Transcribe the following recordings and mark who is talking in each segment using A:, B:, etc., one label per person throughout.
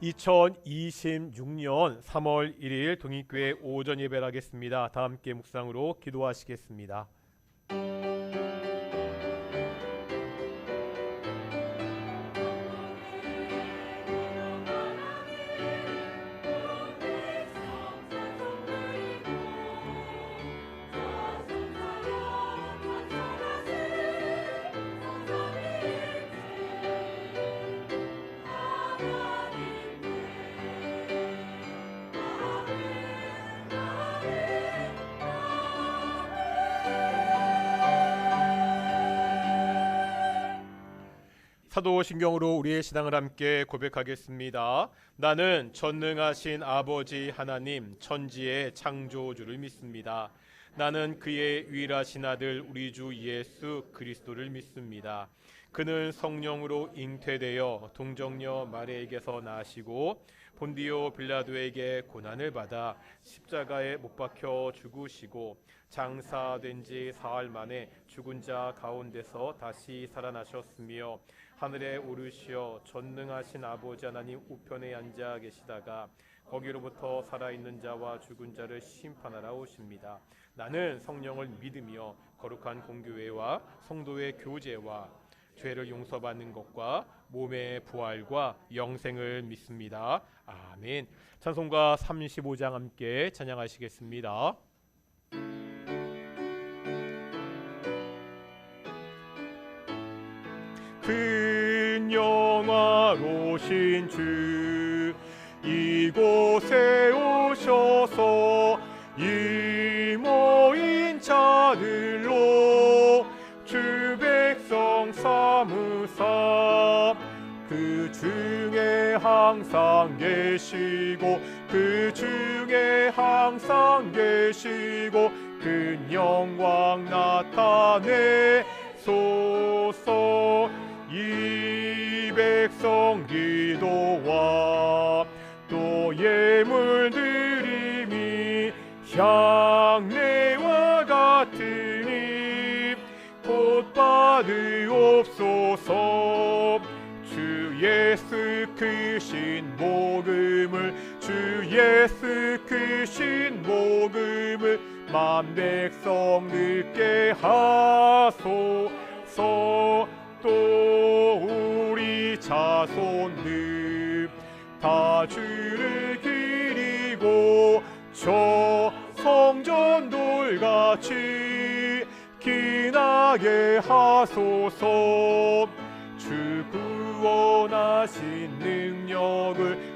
A: 2026년 3월 1일 동익교회 오전 예배를 하겠습니다. 다 함께 묵상으로 기도하시겠습니다. 사도신경으로 우리의 신앙을 함께 고백하겠습니다. 나는 전능하신 아버지 하나님 천지의 창조주를 믿습니다. 나는 그의 유일하신 아들 우리 주 예수 그리스도를 믿습니다. 그는 성령으로 잉태되어 동정녀 마리아에게서 나시고 본디오 빌라도에게 고난을 받아 십자가에 못 박혀 죽으시고 장사된 지 사흘 만에 죽은 자 가운데서 다시 살아나셨으며 하늘에 오르시어 전능하신 아버지 하나님 우편에 앉아 계시다가 거기로부터 살아있는 자와 죽은 자를 심판하러 오십니다. 나는 성령을 믿으며 거룩한 공교회와 성도의 교제와 죄를 용서받는 것과 몸의 부활과 영생을 믿습니다. 아멘. 찬송가 35장 함께 찬양하시겠습니다. 큰 영화로신 주 이곳에 오셔서 이 모인 자들로 주 백성 삼으사 그 중에 항상 계시고 그 중에 항상 계시고 큰 영광 나타내소서. 이 백성 기도와 또 예물 드림이 향내와 같으니 곧 받으옵소서. 주 예수 크신 복음을 주 예수 크신 복음을 만 백성 듣게 하소서. 또 우리 자손들 다 주를 기리고 저 성전돌같이 기나게 하소서. 주 구원하신 능력을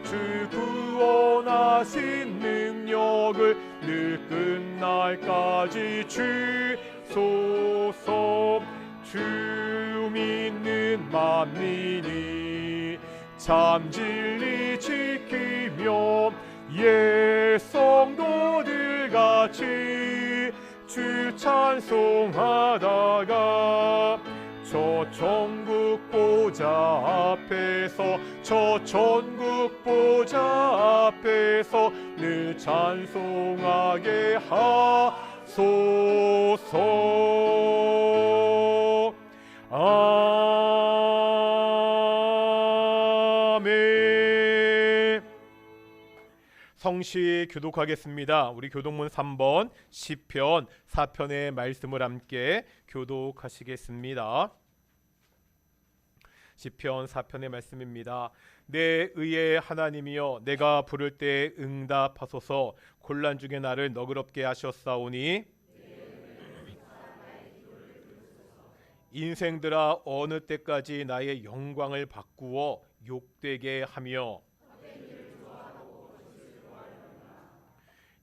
A: 늘 끝날까지 주소서. 주 믿는 만민이 참 진리 지키며 옛 성도들 같이 주 찬송하다가 저 천국 보좌 앞에서 늘 찬송하게 하소서. 아멘. 성시 교독하겠습니다. 우리 교독문 3번 시편 4편의 말씀을 함께 교독하시겠습니다. 시편 4편의 말씀입니다. 내 의의 하나님이여 내가 부를 때 응답하소서. 곤란 중에 나를 너그럽게 하셨사오니 인생들아 어느 때까지 나의 영광을 바꾸어 욕되게 하며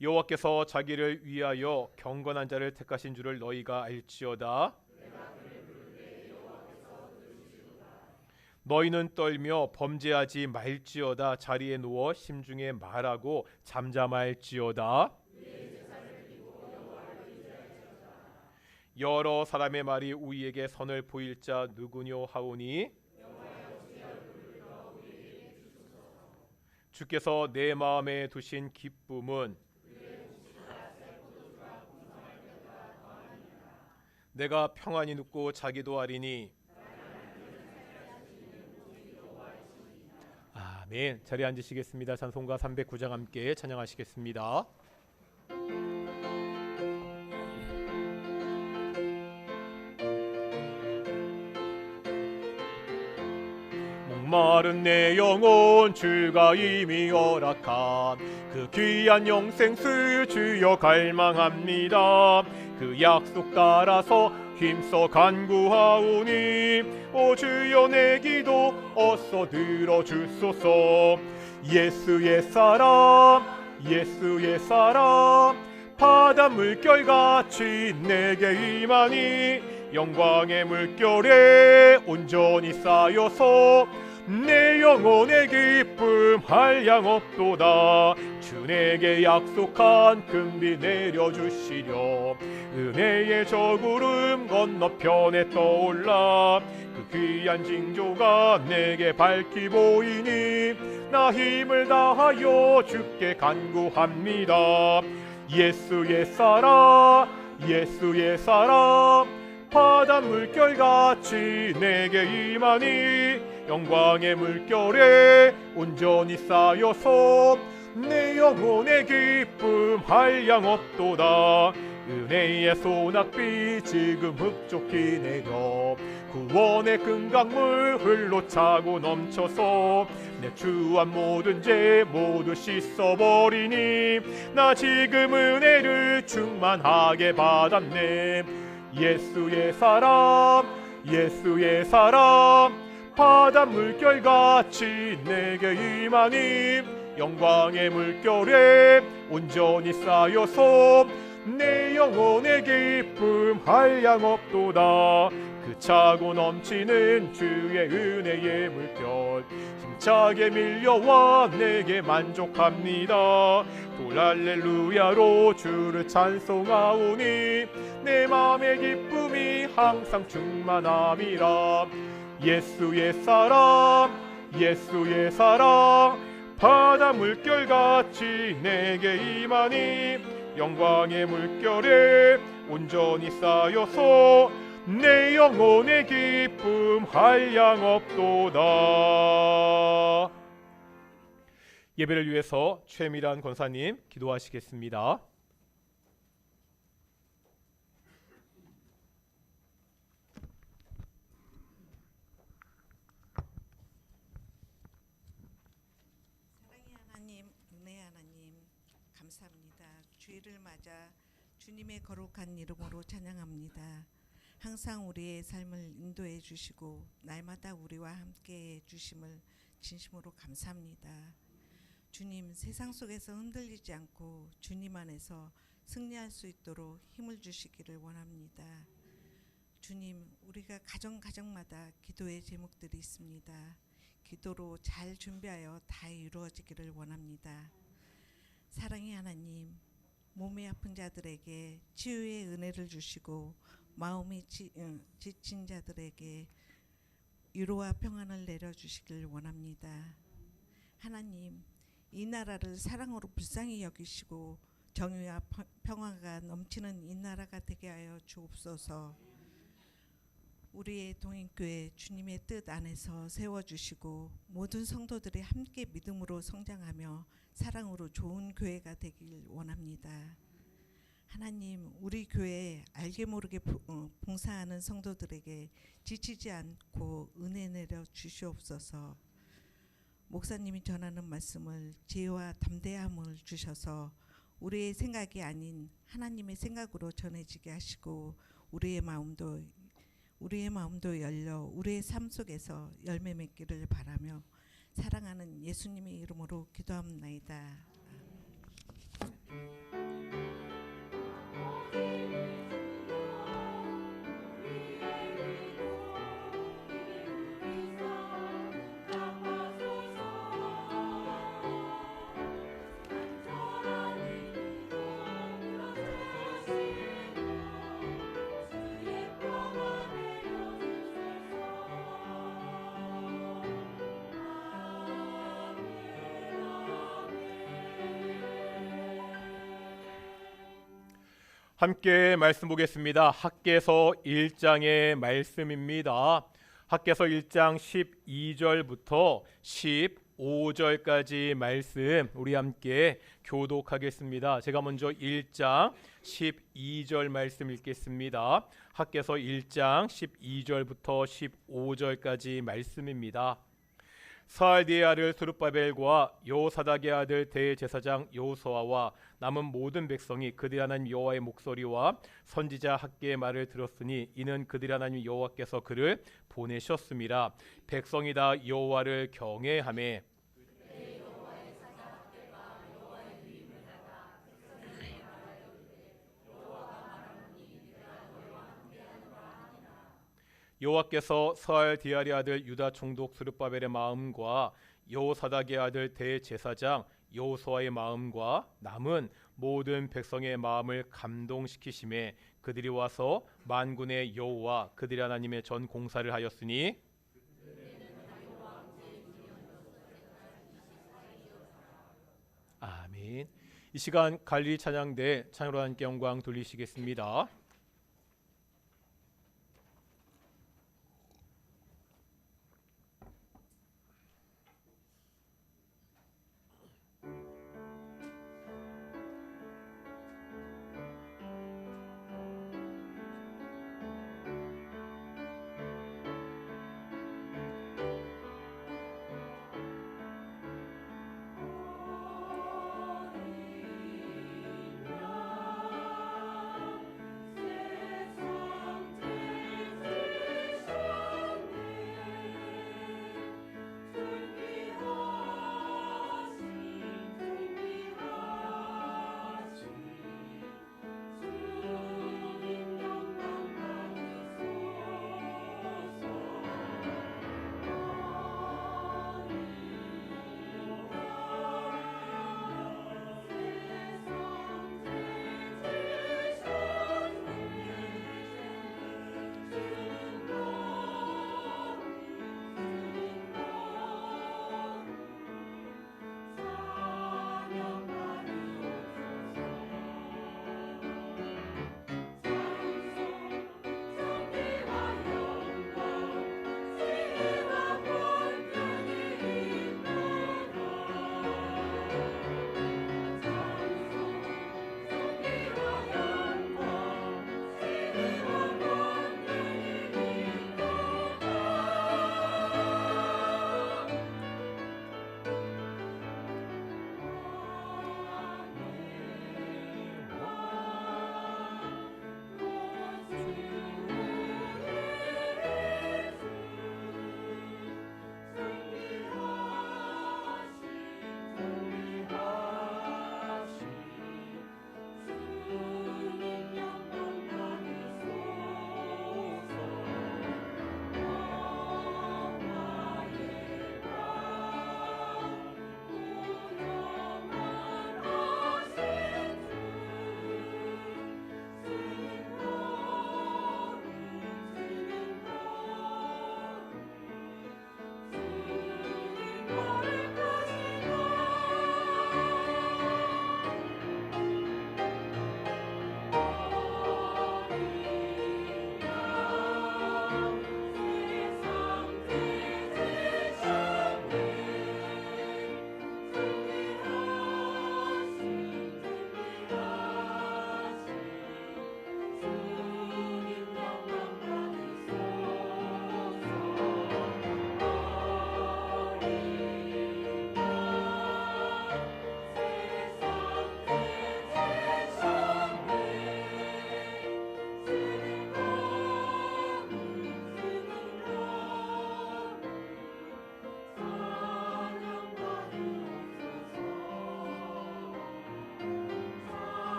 A: 여호와께서 자기를 위하여 경건한 자를 택하신 줄을 너희가 알지어다. 너희는 떨며 범죄하지 말지어다. 자리에 누워 심중에 말하고 잠잠할지어다. 여러 사람의 말이 우리에게 선을 보일 자 누구뇨 하오니 주께서 내 마음에 두신 기쁨은 내가 평안히 눕고 자기도 하리니 아멘. 자리에 앉으시겠습니다. 찬송가 309장 함께 찬양하시겠습니다. 목마른 내 영혼 주가 이미 허락한 그 귀한 영생수 주여 갈망합니다. 그 약속 따라서 힘써 간구하오니 오 주여 내 기도 어서 들어주소서. 예수의 사람 예수의 사람 바다 물결같이 내게 임하니 영광의 물결에 온전히 쌓여서 내 영혼의 기쁨 한량없도다. 주 내게 약속한 금비 내려주시려 은혜의 저 구름 건너편에 떠올라 그 귀한 징조가 내게 밝히 보이니 나 힘을 다하여 주께 간구합니다. 예수의 사랑 예수의 사랑 바다 물결같이 내게 임하니 영광의 물결에 온전히 쌓여서 내 영혼의 기쁨 한량없도다. 은혜의 소낙비 지금 흡족히 내려 구원의 큰 강물 흘러 차고 넘쳐서 내 추한 모든 죄 모두 씻어버리니 나 지금 은혜를 충만하게 받았네. 예수의 사람 예수의 사람 바다 물결같이 내게 임하니 영광의 물결에 온전히 쌓여서 내 영혼의 기쁨 한량없도다. 그 차고 넘치는 주의 은혜의 물결 힘차게 밀려와 내게 만족합니다. 볼할렐루야로 주를 찬송하오니 내 맘의 기쁨이 항상 충만함이라. 예수의 사랑 예수의 사랑 바다 물결같이 내게 임하니 영광의 물결에 온전히 쌓여서 내 영혼의 기쁨 한량없도다. 예배를 위해서 최미란 권사님 기도하시겠습니다.
B: 감사합니다. 주일을 맞아 주님의 거룩한 이름으로 찬양합니다. 항상 우리의 삶을 인도해 주시고 날마다 우리와 함께 해 주심을 진심으로 감사합니다. 주님, 세상 속에서 흔들리지 않고 주님 안에서 승리할 수 있도록 힘을 주시기를 원합니다. 주님, 우리가 가정마다 기도의 제목들이 있습니다. 기도로 잘 준비하여 다 이루어지기를 원합니다. 사랑의 하나님, 몸이 아픈 자들에게 치유의 은혜를 주시고 마음이 지친 자들에게 위로와 평안을 내려주시길 원합니다. 하나님, 이 나라를 사랑으로 불쌍히 여기시고 정의와 평화가 넘치는 이 나라가 되게 하여 주옵소서. 우리의 동행교회 주님의 뜻 안에서 세워주시고 모든 성도들이 함께 믿음으로 성장하며 사랑으로 좋은 교회가 되길 원합니다. 하나님, 우리 교회에 알게 모르게 봉사하는 성도들에게 지치지 않고 은혜 내려 주시옵소서. 목사님이 전하는 말씀을 지혜와 담대함을 주셔서 우리의 생각이 아닌 하나님의 생각으로 전해지게 하시고 우리의 마음도 열려 우리의 삶 속에서 열매 맺기를 바라며 사랑하는 예수님의 이름으로 기도합나이다.
A: 함께 말씀 보겠습니다. 학개서 1장의 말씀입니다. 학개서 1장 12절부터 15절까지 말씀 우리 함께 교독하겠습니다. 제가 먼저 1장 12절 말씀 읽겠습니다. 학개서 1장 12절부터 15절까지 말씀입니다. 스알디의 아들 스룹바벨과 여호사닥의 아들 대제사장 여호수아와 남은 모든 백성이 그들 하나님 여호와의 목소리와 선지자 학개의 말을 들었으니 이는 그들 하나님 여호와께서 그를 보내셨습니다. 백성이 다 여호와를 경외하며 여호와께서 스알디엘의 아들 유다 총독 스룹바벨의 마음과 여호사닥의 아들 대제사장 여호수아의 마음과 남은 모든 백성의 마음을 감동시키심에 그들이 와서 만군의 여호와 그들의 하나님의 전 공사를 하였으니 아멘. 이 시간 갈릴리 찬양대 찬양으로 함께 영광 돌리시겠습니다.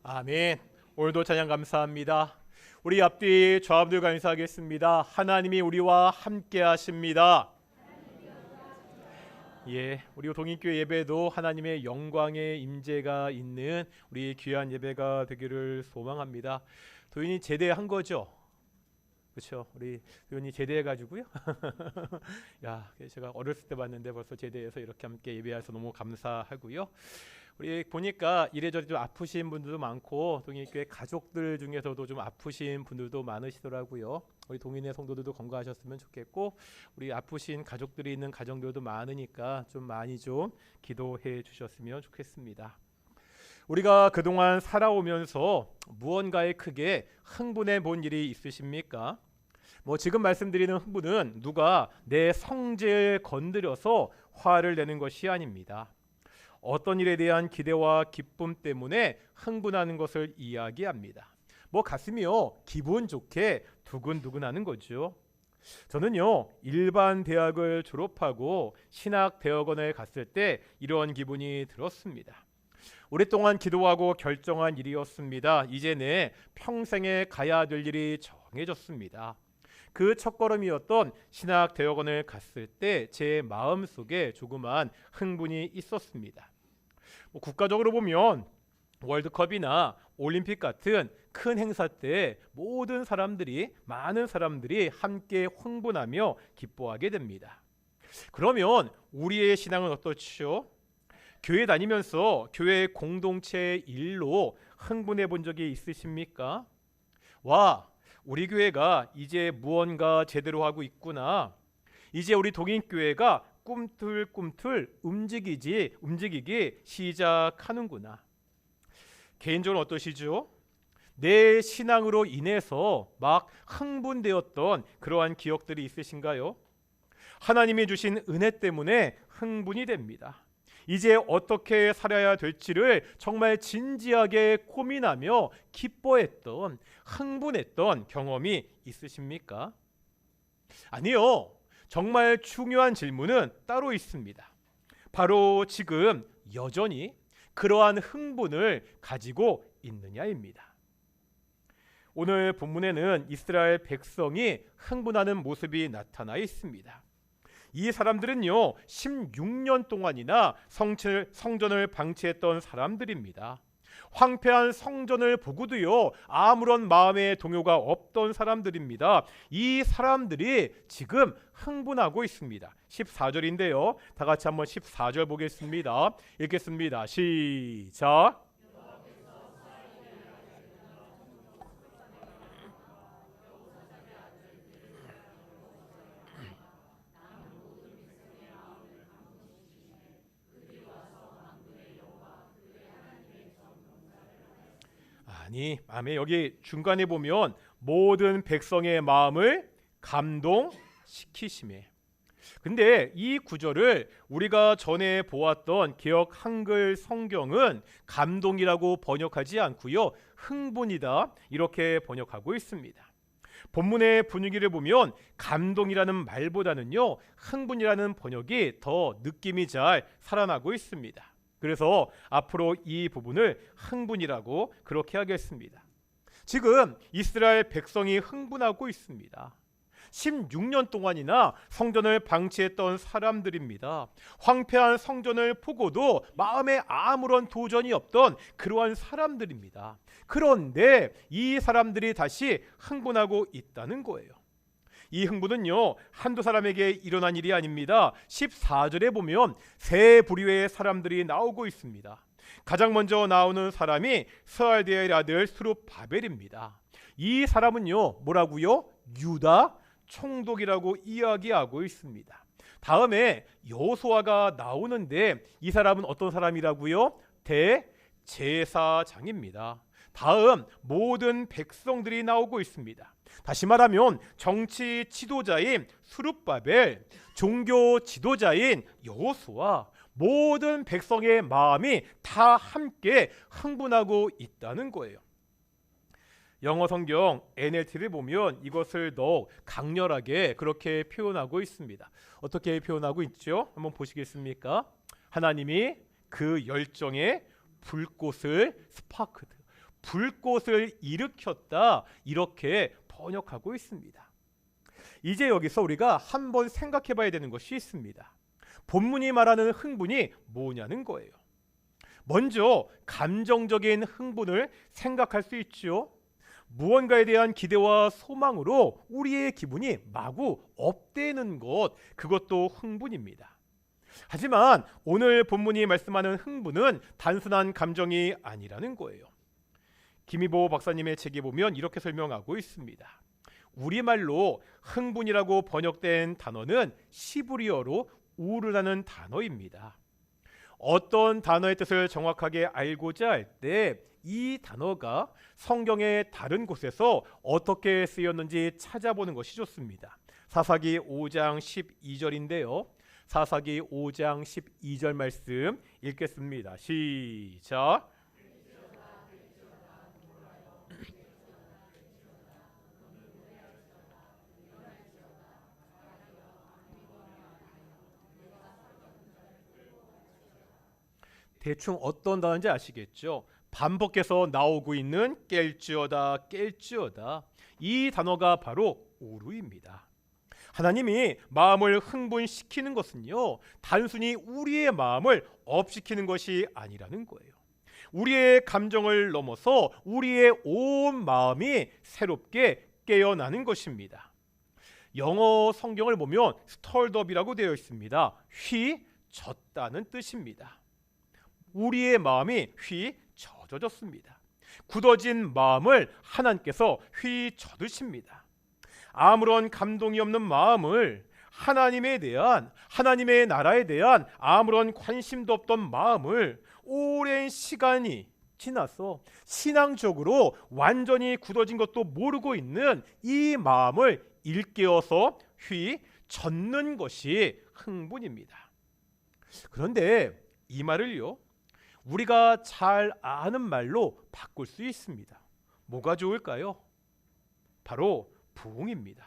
A: 아멘. 오늘도 찬양 감사합니다. 우리 앞뒤 좌우들 감사하겠습니다. 하나님이 우리와 함께 하십니다. 예, 우리 동인교회 예배도 하나님의 영광의 임재가 있는 우리 귀한 예배가 되기를 소망합니다. 도인이 제대한 거죠? 그렇죠. 우리 의원이 제대해가지고요. 야, 제가 어렸을 때 봤는데 벌써 제대해서 이렇게 함께 예배해서 너무 감사하고요. 우리 보니까 이래저래 좀 아프신 분들도 많고 동인교회 가족들 중에서도 좀 아프신 분들도 많으시더라고요. 우리 동인의 성도들도 건강하셨으면 좋겠고 우리 아프신 가족들이 있는 가정들도 많으니까 좀 많이 좀 기도해 주셨으면 좋겠습니다. 우리가 그동안 살아오면서 무언가에 크게 흥분해 본 일이 있으십니까? 지금 말씀드리는 흥분은 누가 내 성질을 건드려서 화를 내는 것이 아닙니다. 어떤 일에 대한 기대와 기쁨 때문에 흥분하는 것을 이야기합니다. 가슴이요 기분 좋게 두근두근하는 거죠. 저는요 일반 대학을 졸업하고 신학대학원에 갔을 때 이런 기분이 들었습니다. 오랫동안 기도하고 결정한 일이었습니다. 이제 내 평생에 가야 될 일이 정해졌습니다. 그 첫걸음이었던 신학대학원을 갔을 때 제 마음속에 조그만 흥분이 있었습니다. 국가적으로 보면 월드컵이나 올림픽 같은 큰 행사 때 많은 사람들이 함께 흥분하며 기뻐하게 됩니다. 그러면 우리의 신앙은 어떻죠? 교회 다니면서 교회 공동체 일로 흥분해 본 적이 있으십니까? 와, 우리 교회가 이제 무언가 제대로 하고 있구나. 이제 우리 동인교회가 꿈틀꿈틀 움직이기 시작하는구나. 개인적으로 어떠시죠? 내 신앙으로 인해서 막 흥분되었던 그러한 기억들이 있으신가요? 하나님이 주신 은혜 때문에 흥분이 됩니다. 이제 어떻게 살아야 될지를 정말 진지하게 고민하며 기뻐했던, 흥분했던 경험이 있으십니까? 아니요. 정말 중요한 질문은 따로 있습니다. 바로 지금 여전히 그러한 흥분을 가지고 있느냐입니다. 오늘 본문에는 이스라엘 백성이 흥분하는 모습이 나타나 있습니다. 이 사람들은요 16년 동안이나 성전을 방치했던 사람들입니다. 황폐한 성전을 보고도요 아무런 마음의 동요가 없던 사람들입니다. 이 사람들이 지금 흥분하고 있습니다. 14절인데요 다 같이 한번 14절 보겠습니다. 읽겠습니다. 시작. 아멘. 여기 중간에 보면 모든 백성의 마음을 감동시키심에. 근데 이 구절을 우리가 전에 보았던 개역 한글 성경은 감동이라고 번역하지 않고요 흥분이다 이렇게 번역하고 있습니다. 본문의 분위기를 보면 감동이라는 말보다는요 흥분이라는 번역이 더 느낌이 잘 살아나고 있습니다. 그래서 앞으로 이 부분을 흥분이라고 그렇게 하겠습니다. 지금 이스라엘 백성이 흥분하고 있습니다. 16년 동안이나 성전을 방치했던 사람들입니다. 황폐한 성전을 보고도 마음에 아무런 도전이 없던 그러한 사람들입니다. 그런데 이 사람들이 다시 흥분하고 있다는 거예요. 이 흥분은요 한두 사람에게 일어난 일이 아닙니다. 14절에 보면 세 부류의 사람들이 나오고 있습니다. 가장 먼저 나오는 사람이 스알디엘의 아들 스룹바벨입니다. 이 사람은요 뭐라고요? 유다 총독이라고 이야기하고 있습니다. 다음에 여호수아가 나오는데 이 사람은 어떤 사람이라고요? 대제사장입니다. 다음 모든 백성들이 나오고 있습니다. 다시 말하면 정치 지도자인 스룹바벨, 종교 지도자인 여호수아, 모든 백성의 마음이 다 함께 흥분하고 있다는 거예요. 영어 성경 NLT를 보면 이것을 더욱 강렬하게 그렇게 표현하고 있습니다. 어떻게 표현하고 있죠? 한번 보시겠습니까? 하나님이 그 열정의 불꽃을 스파크드, 불꽃을 일으켰다 이렇게 번역하고 있습니다. 이제 여기서 우리가 한번 생각해 봐야 되는 것이 있습니다. 본문이 말하는 흥분이 뭐냐는 거예요. 먼저 감정적인 흥분을 생각할 수 있죠. 무언가에 대한 기대와 소망으로 우리의 기분이 마구 업되는 것, 그것도 흥분입니다. 하지만 오늘 본문이 말씀하는 흥분은 단순한 감정이 아니라는 거예요. 김희보 박사님의 책에 보면 이렇게 설명하고 있습니다. 우리말로 흥분이라고 번역된 단어는 시브리어로 우르라는 단어입니다. 어떤 단어의 뜻을 정확하게 알고자 할 때 이 단어가 성경의 다른 곳에서 어떻게 쓰였는지 찾아보는 것이 좋습니다. 사사기 5장 12절인데요. 사사기 5장 12절 말씀 읽겠습니다. 시작. 대충 어떤 단어인지 아시겠죠? 반복해서 나오고 있는 깰지어다 깰지어다, 이 단어가 바로 우르입니다. 하나님이 마음을 흥분시키는 것은요, 단순히 우리의 마음을 업시키는 것이 아니라는 거예요. 우리의 감정을 넘어서 우리의 온 마음이 새롭게 깨어나는 것입니다. 영어 성경을 보면 stirred up이라고 되어 있습니다. 휘젓다는 뜻입니다. 우리의 마음이 휘저어졌습니다. 굳어진 마음을 하나님께서 휘저으십니다. 아무런 감동이 없는 마음을, 하나님에 대한, 하나님의 나라에 대한 아무런 관심도 없던 마음을 오랜 시간이 지나서 신앙적으로 완전히 굳어진 것도 모르고 있는 이 마음을 일깨워서 휘젓는 것이 흥분입니다. 그런데 이 말을요, 우리가 잘 아는 말로 바꿀 수 있습니다. 뭐가 좋을까요? 바로 부흥입니다.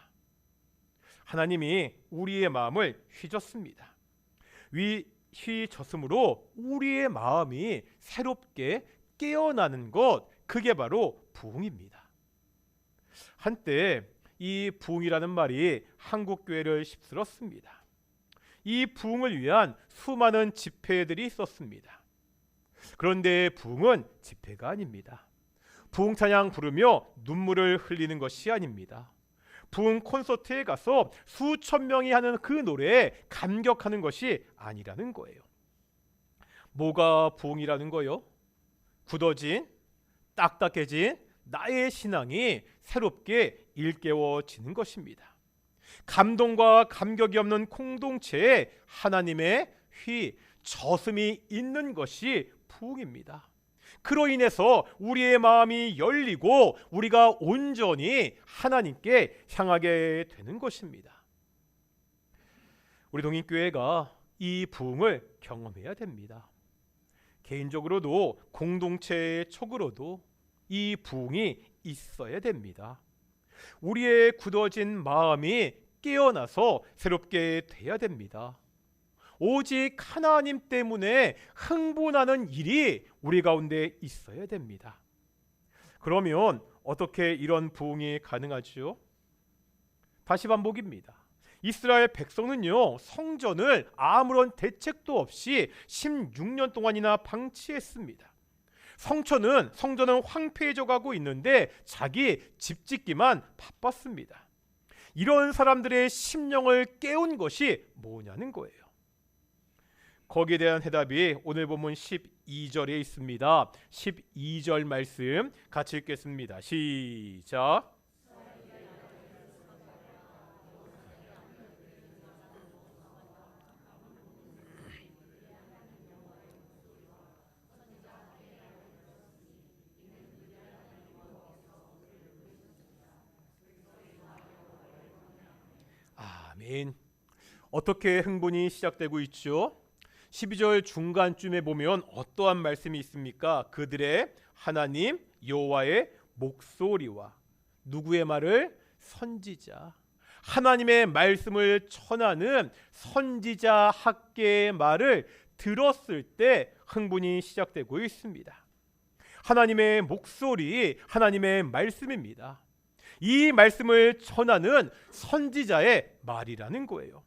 A: 하나님이 우리의 마음을 휘젓습니다. 휘젓음으로 우리의 마음이 새롭게 깨어나는 것, 그게 바로 부흥입니다. 한때 이 부흥이라는 말이 한국 교회를 휩쓸었습니다. 이 부흥을 위한 수많은 집회들이 있었습니다. 그런데 부흥은 집회가 아닙니다. 부흥 찬양 부르며 눈물을 흘리는 것이 아닙니다. 부흥 콘서트에 가서 수천 명이 하는 그 노래에 감격하는 것이 아니라는 거예요. 뭐가 부흥이라는 거요? 굳어진, 딱딱해진 나의 신앙이 새롭게 일깨워지는 것입니다. 감동과 감격이 없는 공동체에 하나님의 휘저음이 있는 것이 부흥입니다. 그로 인해서 우리의 마음이 열리고 우리가 온전히 하나님께 향하게 되는 것입니다. 우리 동인교회가 이 부흥을 경험해야 됩니다. 개인적으로도 공동체적으로도 이 부흥이 있어야 됩니다. 우리의 굳어진 마음이 깨어나서 새롭게 돼야 됩니다. 오직 하나님 때문에 흥분하는 일이 우리 가운데 있어야 됩니다. 그러면 어떻게 이런 부흥이 가능하지요? 다시 반복입니다. 이스라엘 백성은요, 성전을 아무런 대책도 없이 16년 동안이나 방치했습니다. 성전은 황폐해져 가고 있는데 자기 집 짓기만 바빴습니다. 이런 사람들의 심령을 깨운 것이 뭐냐는 거예요. 거기에 대한 해답이 오늘 본문 12절에 있습니다. 12절 말씀 같이 읽겠습니다. 시작. 아멘. 어떻게 흥분이 시작되고 있죠? 12절 중간쯤에 보면 어떠한 말씀이 있습니까? 그들의 하나님 여호와의 목소리와 누구의 말을? 선지자, 하나님의 말씀을 전하는 선지자 학계의 말을 들었을 때 흥분이 시작되고 있습니다. 하나님의 목소리, 하나님의 말씀입니다. 이 말씀을 전하는 선지자의 말이라는 거예요.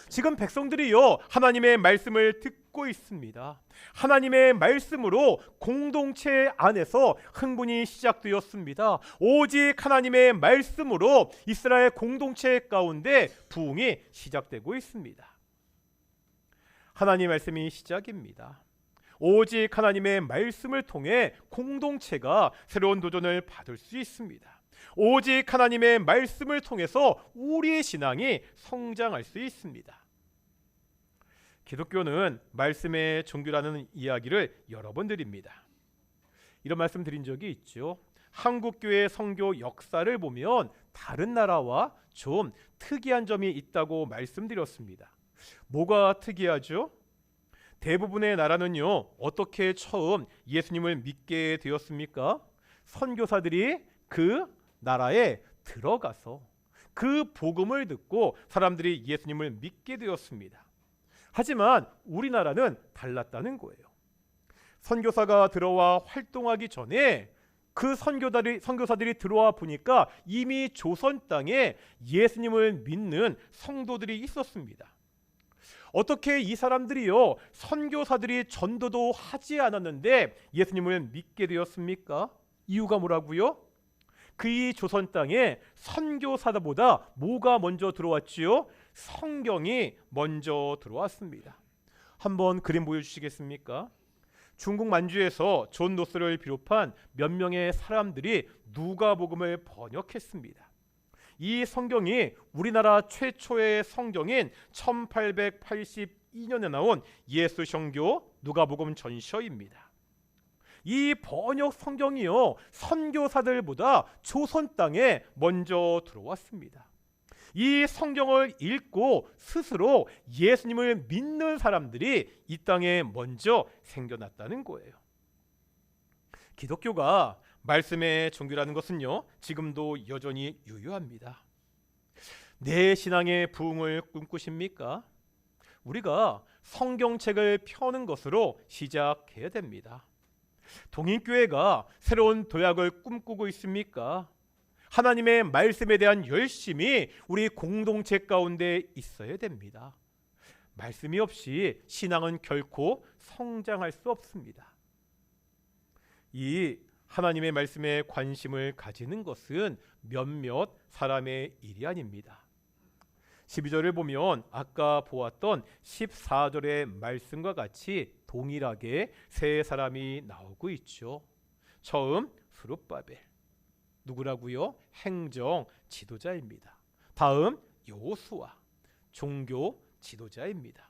A: 지금 백성들이요, 하나님의 말씀을 듣고 웃고 있습니다. 하나님의 말씀으로 공동체 안에서 흥분이 시작되었습니다. 오직 하나님의 말씀으로 이스라엘 공동체 가운데 부흥이 시작되고 있습니다. 하나님의 말씀이 시작입니다. 오직 하나님의 말씀을 통해 공동체가 새로운 도전을 받을 수 있습니다. 오직 하나님의 말씀을 통해서 우리의 신앙이 성장할 수 있습니다. 기독교는 말씀의 종교라는 이야기를 여러 번 드립니다. 이런 말씀 드린 적이 있죠. 한국교회 선교 역사를 보면 다른 나라와 좀 특이한 점이 있다고 말씀드렸습니다. 뭐가 특이하죠? 대부분의 나라는요, 어떻게 처음 예수님을 믿게 되었습니까? 선교사들이 그 나라에 들어가서 그 복음을 듣고 사람들이 예수님을 믿게 되었습니다. 하지만 우리나라는 달랐다는 거예요. 선교사가 들어와 활동하기 전에 그 선교사들이 들어와 보니까 이미 조선 땅에 예수님을 믿는 성도들이 있었습니다. 어떻게 이 사람들이요, 선교사들이 전도도 하지 않았는데 예수님을 믿게 되었습니까? 이유가 뭐라고요? 그 조선 땅에 선교사보다 뭐가 먼저 들어왔지요? 성경이 먼저 들어왔습니다. 한번 그림 보여주시겠습니까? 중국 만주에서 존 노스를 비롯한 몇 명의 사람들이 누가복음을 번역했습니다. 이 성경이 우리나라 최초의 성경인 1882년에 나온 예수성교 누가복음 전서입니다. 이 번역 성경이요, 선교사들보다 조선 땅에 먼저 들어왔습니다. 이 성경을 읽고 스스로 예수님을 믿는 사람들이 이 땅에 먼저 생겨났다는 거예요. 기독교가 말씀의 종교라는 것은요, 지금도 여전히 유효합니다. 내 신앙의 부흥을 꿈꾸십니까? 우리가 성경책을 펴는 것으로 시작해야 됩니다. 동인교회가 새로운 도약을 꿈꾸고 있습니까? 하나님의 말씀에 대한 열심이 우리 공동체 가운데 있어야 됩니다. 말씀이 없이 신앙은 결코 성장할 수 없습니다. 이 하나님의 말씀에 관심을 가지는 것은 몇몇 사람의 일이 아닙니다. 12절을 보면 아까 보았던 14절의 말씀과 같이 동일하게 세 사람이 나오고 있죠. 처음 스룹바벨, 누구라고요? 행정 지도자입니다. 다음 여호수아, 종교 지도자입니다.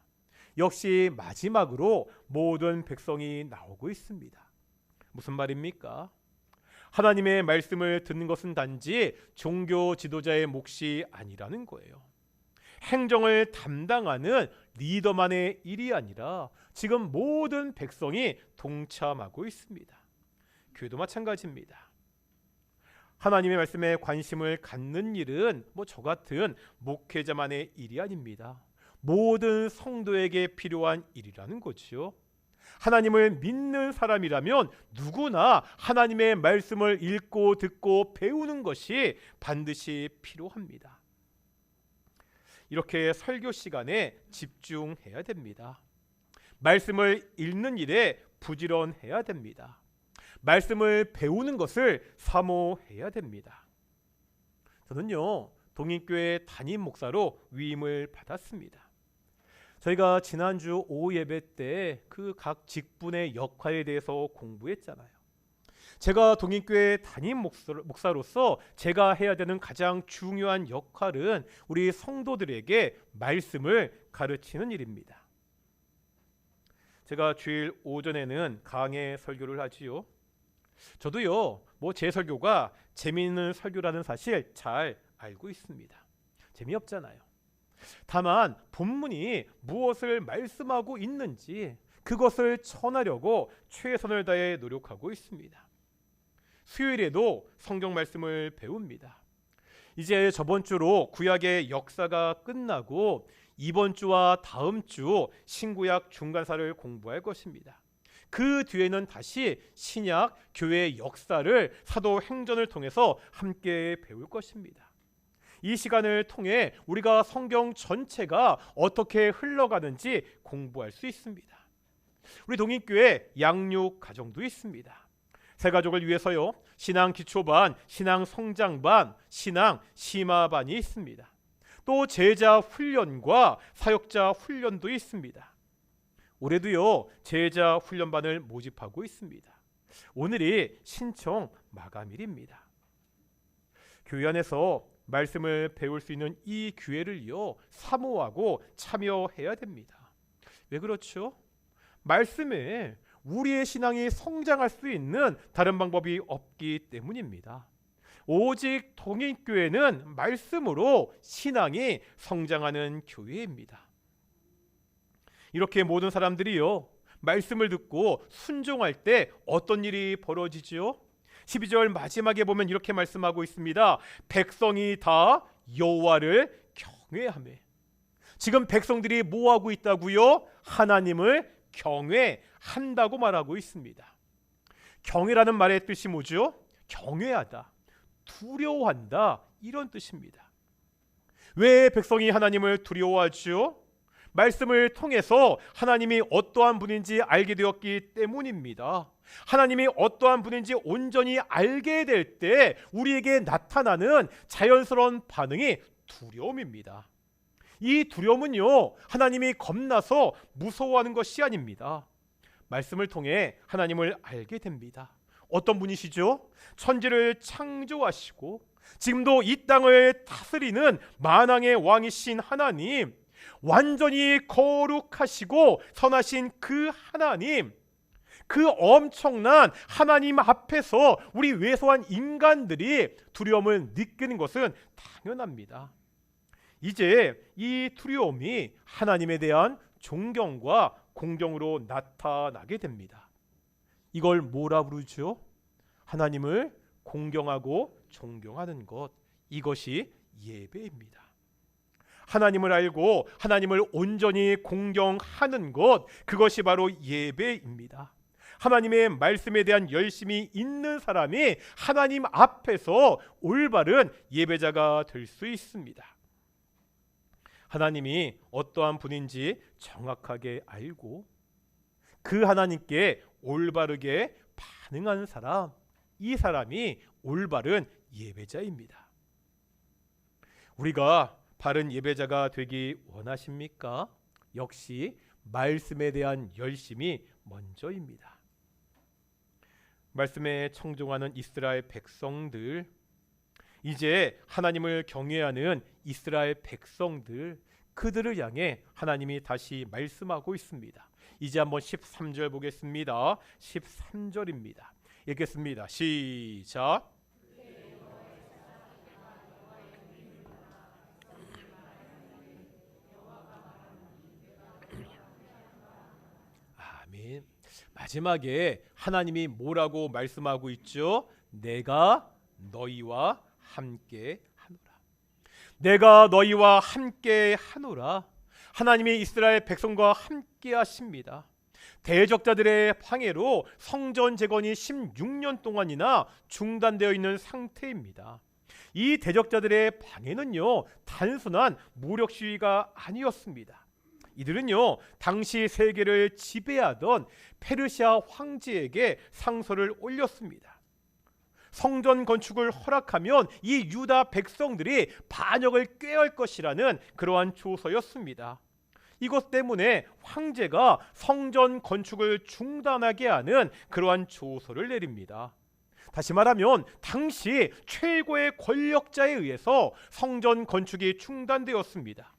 A: 역시 마지막으로 모든 백성이 나오고 있습니다. 무슨 말입니까? 하나님의 말씀을 듣는 것은 단지 종교 지도자의 몫이 아니라는 거예요. 행정을 담당하는 리더만의 일이 아니라 지금 모든 백성이 동참하고 있습니다. 교회도 마찬가지입니다. 하나님의 말씀에 관심을 갖는 일은 저 같은 목회자만의 일이 아닙니다. 모든 성도에게 필요한 일이라는 거죠. 하나님을 믿는 사람이라면 누구나 하나님의 말씀을 읽고 듣고 배우는 것이 반드시 필요합니다. 이렇게 설교 시간에 집중해야 됩니다. 말씀을 읽는 일에 부지런해야 됩니다. 말씀을 배우는 것을 사모해야 됩니다. 저는요, 동인교회 담임 목사로 위임을 받았습니다. 저희가 지난주 오후 예배 때 그 각 직분의 역할에 대해서 공부했잖아요. 제가 동인교회 담임 목사로서 제가 해야 되는 가장 중요한 역할은 우리 성도들에게 말씀을 가르치는 일입니다. 제가 주일 오전에는 강해 설교를 하지요. 저도요, 제 설교가 재미있는 설교라는 사실 잘 알고 있습니다. 재미없잖아요. 다만 본문이 무엇을 말씀하고 있는지 그것을 전하려고 최선을 다해 노력하고 있습니다. 수요일에도 성경 말씀을 배웁니다. 이제 저번 주로 구약의 역사가 끝나고 이번 주와 다음 주 신구약 중간사를 공부할 것입니다. 그 뒤에는 다시 신약 교회의 역사를 사도행전을 통해서 함께 배울 것입니다. 이 시간을 통해 우리가 성경 전체가 어떻게 흘러가는지 공부할 수 있습니다. 우리 동인교회 양육 가정도 있습니다. 새 가족을 위해서요, 신앙 기초반, 신앙 성장반, 신앙 심화반이 있습니다. 또 제자 훈련과 사역자 훈련도 있습니다. 올해도요, 제자 훈련반을 모집하고 있습니다. 오늘이 신청 마감일입니다. 교회 안에서 말씀을 배울 수 있는 이 기회를요, 사모하고 참여해야 됩니다. 왜 그렇죠? 말씀에 우리의 신앙이 성장할 수 있는 다른 방법이 없기 때문입니다. 오직 동인교회는 말씀으로 신앙이 성장하는 교회입니다. 이렇게 모든 사람들이요, 말씀을 듣고 순종할 때 어떤 일이 벌어지죠? 12절 마지막에 보면 이렇게 말씀하고 있습니다. 백성이 다 여호와를 경외하매. 지금 백성들이 뭐 하고 있다고요? 하나님을 경외한다고 말하고 있습니다. 경외라는 말의 뜻이 뭐죠? 경외하다, 두려워한다, 이런 뜻입니다. 왜 백성이 하나님을 두려워하죠? 말씀을 통해서 하나님이 어떠한 분인지 알게 되었기 때문입니다. 하나님이 어떠한 분인지 온전히 알게 될 때 우리에게 나타나는 자연스러운 반응이 두려움입니다. 이 두려움은요, 하나님이 겁나서 무서워하는 것이 아닙니다. 말씀을 통해 하나님을 알게 됩니다. 어떤 분이시죠? 천지를 창조하시고 지금도 이 땅을 다스리는 만왕의 왕이신 하나님, 완전히 거룩하시고 선하신 그 하나님, 그 엄청난 하나님 앞에서 우리 왜소한 인간들이 두려움을 느끼는 것은 당연합니다. 이제 이 두려움이 하나님에 대한 존경과 공경으로 나타나게 됩니다. 이걸 뭐라 부르죠? 하나님을 공경하고 존경하는 것, 이것이 예배입니다. 하나님을 알고 하나님을 온전히 공경하는 것, 그것이 바로 예배입니다. 하나님의 말씀에 대한 열심이 있는 사람이 하나님 앞에서 올바른 예배자가 될 수 있습니다. 하나님이 어떠한 분인지 정확하게 알고 그 하나님께 올바르게 반응하는 사람, 이 사람이 올바른 예배자입니다. 우리가 바른 예배자가 되기 원하십니까? 역시 말씀에 대한 열심이 먼저입니다. 말씀에 청종하는 이스라엘 백성들, 이제 하나님을 경외하는 이스라엘 백성들, 그들을 향해 하나님이 다시 말씀하고 있습니다. 이제 한번 13절 보겠습니다. 13절입니다. 읽겠습니다. 시작. 아멘. 마지막에 하나님이 뭐라고 말씀하고 있죠? 내가 너희와 함께 하노라. 내가 너희와 함께 하노라. 하나님이 이스라엘 백성과 함께 하십니다. 대적자들의 방해로 성전 재건이 16년 동안이나 중단되어 있는 상태입니다. 이 대적자들의 방해는요, 단순한 무력 시위가 아니었습니다. 이들은요, 당시 세계를 지배하던 페르시아 황제에게 상소를 올렸습니다. 성전 건축을 허락하면 이 유다 백성들이 반역을 꾀할 것이라는 그러한 조서였습니다. 이것 때문에 황제가 성전 건축을 중단하게 하는 그러한 조서를 내립니다. 다시 말하면 당시 최고의 권력자에 의해서 성전 건축이 중단되었습니다.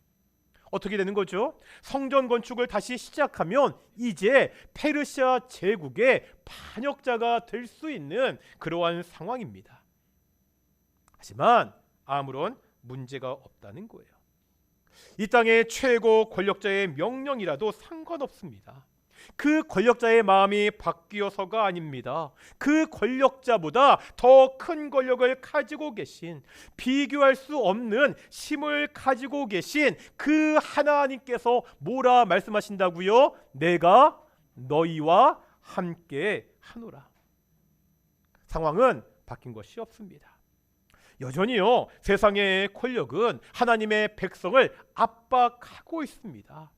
A: 어떻게 되는 거죠? 성전 건축을 다시 시작하면 이제 페르시아 제국의 반역자가 될 수 있는 그러한 상황입니다. 하지만 아무런 문제가 없다는 거예요. 이 땅의 최고 권력자의 명령이라도 상관없습니다. 그 권력자의 마음이 바뀌어서가 아닙니다. 그 권력자보다 더 큰 권력을 가지고 계신, 비교할 수 없는 힘을 가지고 계신 그 하나님께서 뭐라 말씀하신다고요? 내가 너희와 함께 하노라. 상황은 바뀐 것이 없습니다. 여전히요, 세상의 권력은 하나님의 백성을 압박하고 있습니다.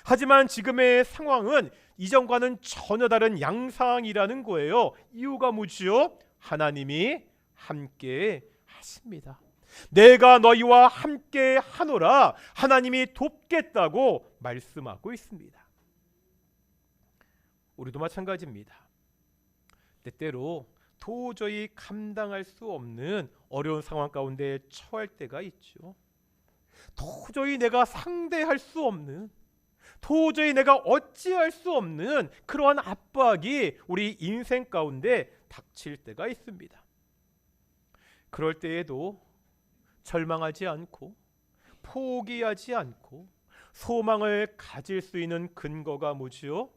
A: 하지만 지금의 상황은 이전과는 전혀 다른 양상이라는 거예요. 이유가 뭐지요? 하나님이 함께 하십니다. 내가 너희와 함께 하노라. 하나님이 돕겠다고 말씀하고 있습니다. 우리도 마찬가지입니다. 때때로 도저히 감당할 수 없는 어려운 상황 가운데 처할 때가 있죠. 도저히 내가 상대할 수 없는, 도저히 내가 어찌할 수 없는 그러한 압박이 우리 인생 가운데 닥칠 때가 있습니다. 그럴 때에도 절망하지 않고 포기하지 않고 소망을 가질 수 있는 근거가 뭐지요?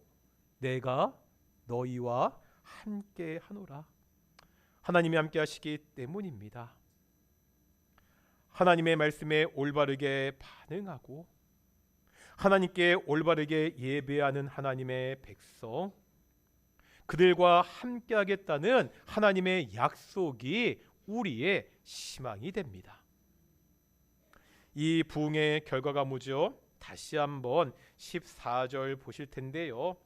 A: 내가 너희와 함께 하노라. 하나님이 함께 하시기 때문입니다. 하나님의 말씀에 올바르게 반응하고 하나님께 올바르게 예배하는 하나님의 백성, 그들과 함께 하겠다는 하나님의 약속이 우리의 희망이 됩니다. 이 부흥의 결과가 뭐죠? 다시 한번 14절 보실 텐데요.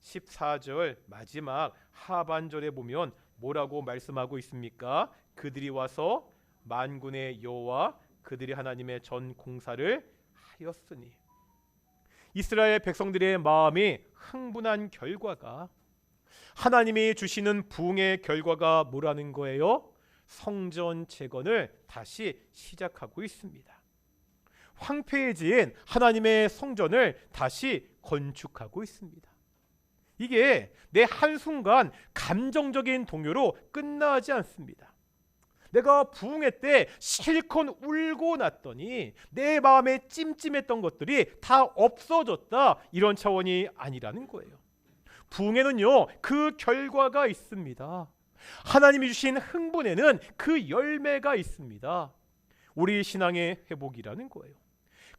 A: 14절 마지막 하반절에 보면 뭐라고 말씀하고 있습니까? 그들이 와서 만군의 여호와 그들이 하나님의 전 공사를 하였으니. 이스라엘 백성들의 마음이 흥분한 결과가, 하나님이 주시는 부흥의 결과가 뭐라는 거예요? 성전 재건을 다시 시작하고 있습니다. 황폐해진 하나님의 성전을 다시 건축하고 있습니다. 이게 내 한순간 감정적인 동요로 끝나지 않습니다. 내가 부흥회 때 실컷 울고 났더니 내 마음에 찜찜했던 것들이 다 없어졌다, 이런 차원이 아니라는 거예요. 부흥회는요, 그 결과가 있습니다. 하나님이 주신 흥분에는 그 열매가 있습니다. 우리 신앙의 회복이라는 거예요.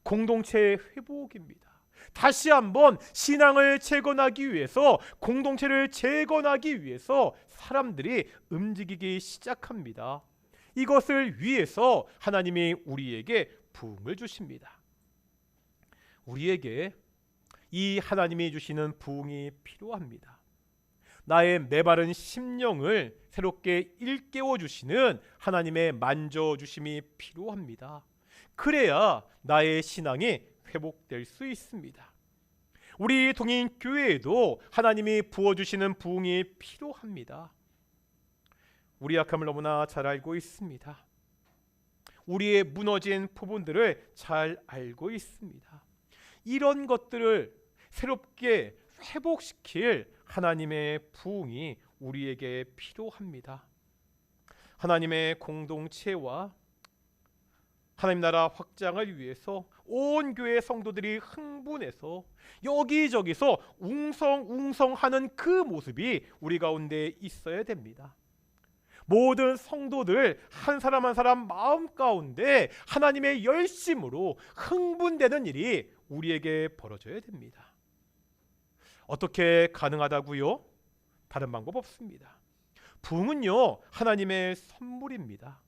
A: 공동체의 회복입니다. 다시 한번 신앙을 재건하기 위해서, 공동체를 재건하기 위해서 사람들이 움직이기 시작합니다. 이것을 위해서 하나님이 우리에게 부흥을 주십니다. 우리에게 이 하나님이 주시는 부흥이 필요합니다. 나의 메마른 심령을 새롭게 일깨워 주시는 하나님의 만져주심이 필요합니다. 그래야 나의 신앙이 회복될 수 있습니다. 우리 동인교회에도 하나님이 부어주시는 부흥이 필요합니다. 우리 약함을 너무나 잘 알고 있습니다. 우리의 무너진 부분들을 잘 알고 있습니다. 이런 것들을 새롭게 회복시킬 하나님의 부흥이 우리에게 필요합니다. 하나님의 공동체와 하나님 나라 확장을 위해서 온 교회 성도들이 흥분해서 여기저기서 웅성웅성하는 그 모습이 우리 가운데 있어야 됩니다. 모든 성도들 한 사람 한 사람 마음 가운데 하나님의 열심으로 흥분되는 일이 우리에게 벌어져야 됩니다. 어떻게 가능하다고요? 다른 방법 없습니다. 부흥은요, 하나님의 선물입니다.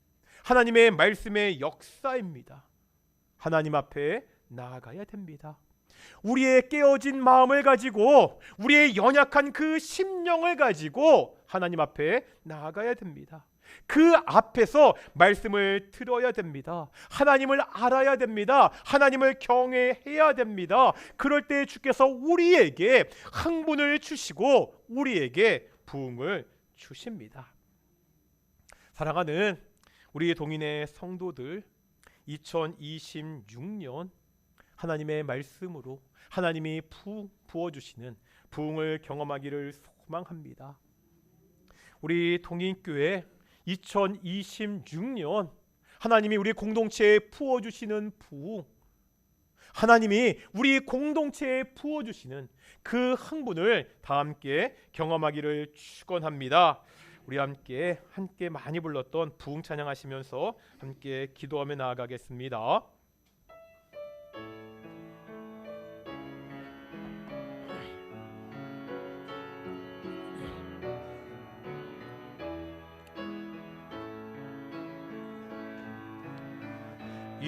A: 하나님의 말씀의 역사입니다. 하나님 앞에 나아가야 됩니다. 우리의 깨어진 마음을 가지고, 우리의 연약한 그 심령을 가지고 하나님 앞에 나아가야 됩니다. 그 앞에서 말씀을 들어야 됩니다. 하나님을 알아야 됩니다. 하나님을 경외해야 됩니다. 그럴 때 주께서 우리에게 흥분을 주시고 우리에게 부흥을 주십니다. 사랑하는 우리 동인의 성도들, 2026년 하나님의 말씀으로 하나님이 부어주시는 부흥을 경험하기를 소망합니다. 우리 동인교회 2026년 하나님이 우리 공동체에 부어주시는 부흥, 하나님이 우리 공동체에 부어주시는 그 흥분을 다 함께 경험하기를 축원합니다. 우리 함께 많이 불렀던 부흥 찬양하시면서 함께 기도하며 나아가겠습니다.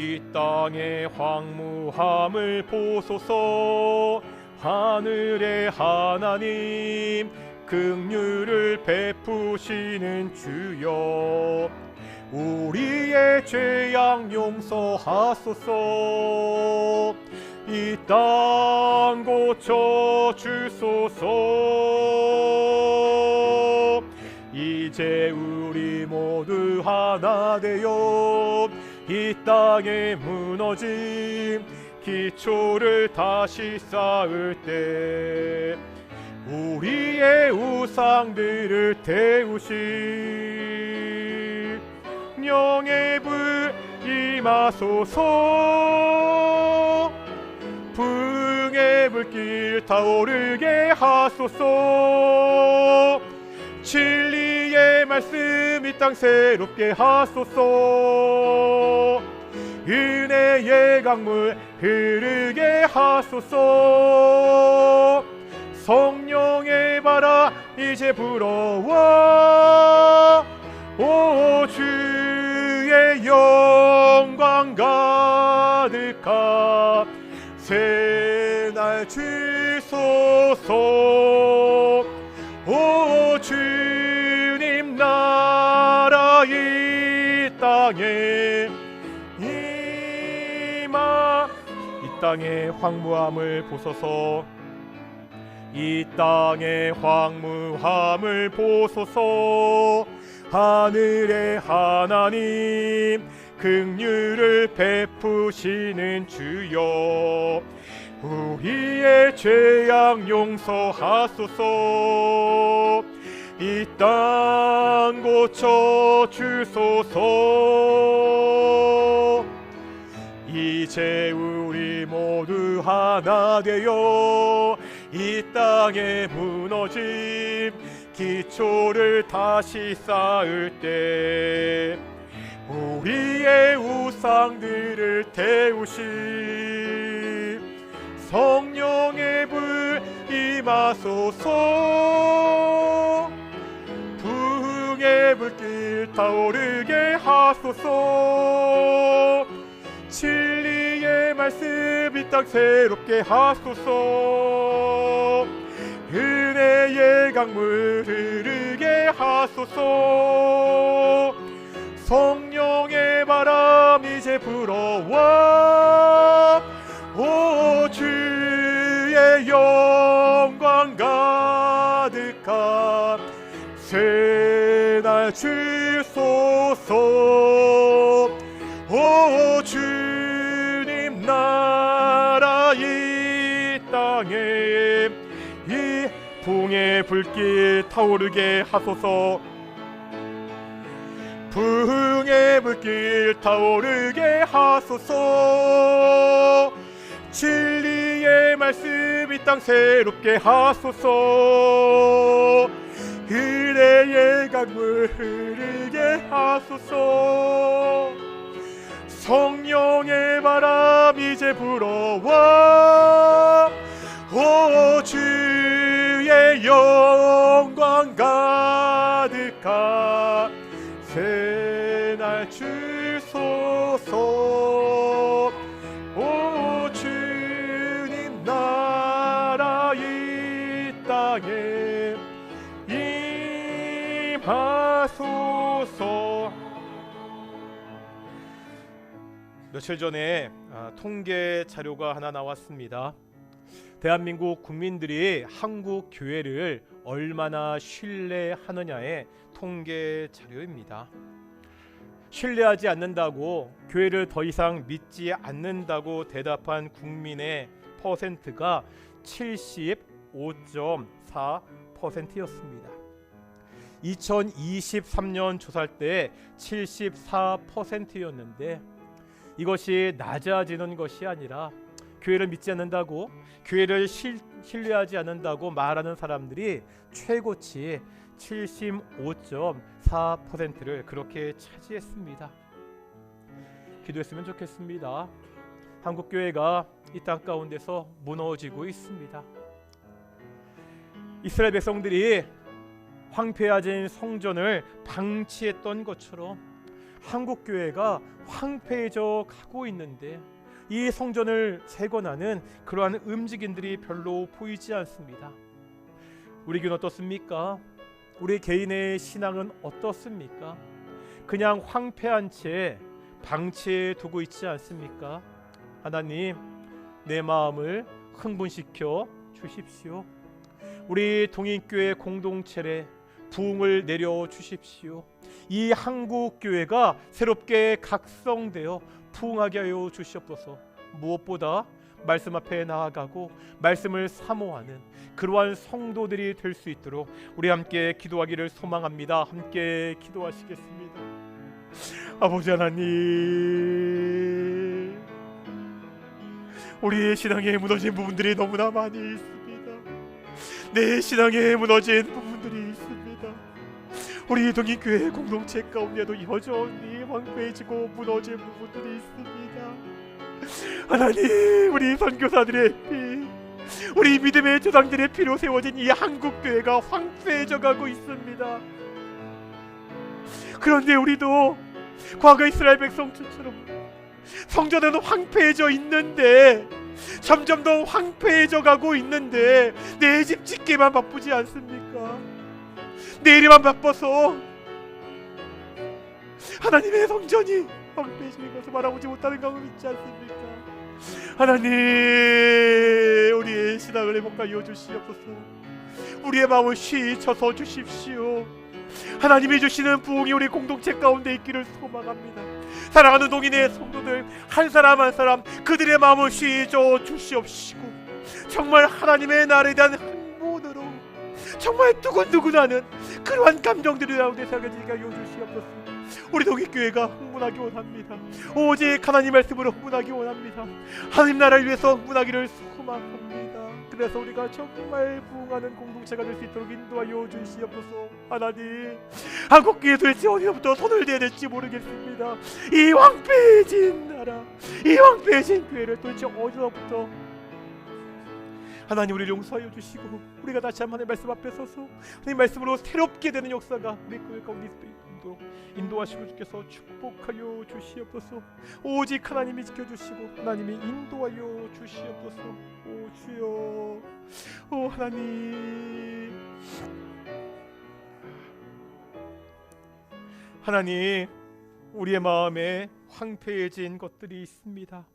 A: 이 땅의 황무함을 보소서. 하늘의 하나님 긍휼을 베푸시는 주여, 우리의 죄악 용서하소서. 이 땅 고쳐 주소서. 이제 우리 모두 하나 되어 이 땅에 무너진 기초를 다시 쌓을 때 우리의 우상들을 태우실 영의 불 임하소서. 풍의 불길 타오르게 하소서. 진리의 말씀 이 땅 새롭게 하소서. 은혜의 강물 흐르게 하소서. 성령의 바람 이제 불어와. 오 주의 영광 가득한 새날 주소서. 오 주님 나라 이 땅에 임하. 이 땅의 황무함을 보소서. 이 땅의 황무함을 보소서. 하늘의 하나님 긍휼을 베푸시는 주여, 우리의 죄악 용서하소서. 이 땅 고쳐 주소서. 이제 우리 모두 하나 되어 이 땅에 무너진 기초를 다시 쌓을 때 우리의 우상들을 태우실 성령의 불 임하소서. 풍의 불길 타오르게 하소서. 진리의 말씀 이 땅 새롭게 하소서. 은혜의 강물 흐르게 하소서. 성령의 바람 이제 불어와. 오 주의 영광 가득한 새날 주소서. 오 주님 나라 이 땅에 이 풍의 불길 타오르게 하소서. 풍의 불길 타오르게 하소서. 진리의 말씀 이 땅 새롭게 하소서. 은혜의 강물 흐르게 하소서. 성령의 바람 이제 불어와. 오 주의 영광 가득한 새날 주소서. 오 주님 나라 이 땅에 임하소서. 며칠 전에 통계 자료가 하나 나왔습니다. 대한민국 국민들이 한국 교회를 얼마나 신뢰하느냐의 통계 자료입니다. 신뢰하지 않는다고, 교회를 더 이상 믿지 않는다고 대답한 국민의 퍼센트가 75.4%였습니다. 2023년 조사할 때 74%였는데 이것이 낮아지는 것이 아니라 교회를 믿지 않는다고, 교회를 신뢰하지 않는다고 말하는 사람들이 최고치 75.4%를 그렇게 차지했습니다. 기도했으면 좋겠습니다. 한국 교회가 이 땅 가운데서 무너지고 있습니다. 이스라엘 백성들이 황폐해진 성전을 방치했던 것처럼 한국교회가 황폐해져 가고 있는데 이 성전을 재건하는 그러한 움직임들이 별로 보이지 않습니다. 우리 교회는 어떻습니까? 우리 개인의 신앙은 어떻습니까? 그냥 황폐한 채 방치해 두고 있지 않습니까? 하나님, 내 마음을 흥분시켜 주십시오. 우리 동인교회 공동체에 부흥을 내려 주십시오. 이 한국교회가 새롭게 각성되어 부흥하게 하여 주시옵소서. 무엇보다 말씀 앞에 나아가고 말씀을 사모하는 그러한 성도들이 될 수 있도록 우리 함께 기도하기를 소망합니다. 함께 기도하시겠습니다. 아버지 하나님, 우리의 신앙에 무너진 부분들이 너무나 많이 있습니다. 내 신앙에 무너진 부분들이 있습니다. 우리 동인교회 공동체 가운데도 여전히 황폐해지고 무너진 부분들이 있습니다. 하나님, 우리 선교사들의 피, 우리 믿음의 조상들의 피로 세워진 이 한국교회가 황폐해져 가고 있습니다. 그런데 우리도 과거 이스라엘 백성처럼 성전은 황폐해져 있는데, 점점 더 황폐해져 가고 있는데 내 집 짓기만 바쁘지 않습니까? 내 일에만 바빠서 하나님의 성전이 황폐해지는 것을 바라보지 못하는 경험이 있지 않습니까? 하나님, 우리의 신앙을 회복하여 주시옵소서. 우리의 마음을 쉬쳐서 주십시오. 하나님이 주시는 부흥이 우리 공동체 가운데 있기를 소망합니다. 사랑하는 동인의 성도들 한 사람 한 사람 그들의 마음을 쉬져 주시옵시고, 정말 하나님의 나라에 대한 흥분으로 정말 두근두근하는 그러한 감정들이 가운데 생겨지게 하여 주시옵소서. 우리 동인교회가 흥분하기 원합니다. 오직 하나님 말씀으로 흥분하기 원합니다. 하나님 나라를 위해서 흥분하기를 소망합니다. 그래서 우리가 정말 부흥하는 공동체가 될 수 있도록 인도하여 주시옵소서. 하나님, 한국교회 도대체 어디서부터 손을 대야 될지 모르겠습니다. 이 황폐해진 나라, 이 황폐해진 교회를 도대체 어디서부터 하나님 우리를 용서하여 주시고, 우리가 다시 한번 하나님 말씀 앞에 서서 하나님 말씀으로 새롭게 되는 역사가 우리 교회 가운데 있도록 인도하시고 주께서 축복하여 주시옵소서. 오직 하나님이 지켜주시고 하나님이 인도하여 주시옵소서. 오 주여, 오 하나님, 하나님, 우리의 마음에 황폐해진 것들이 있습니다.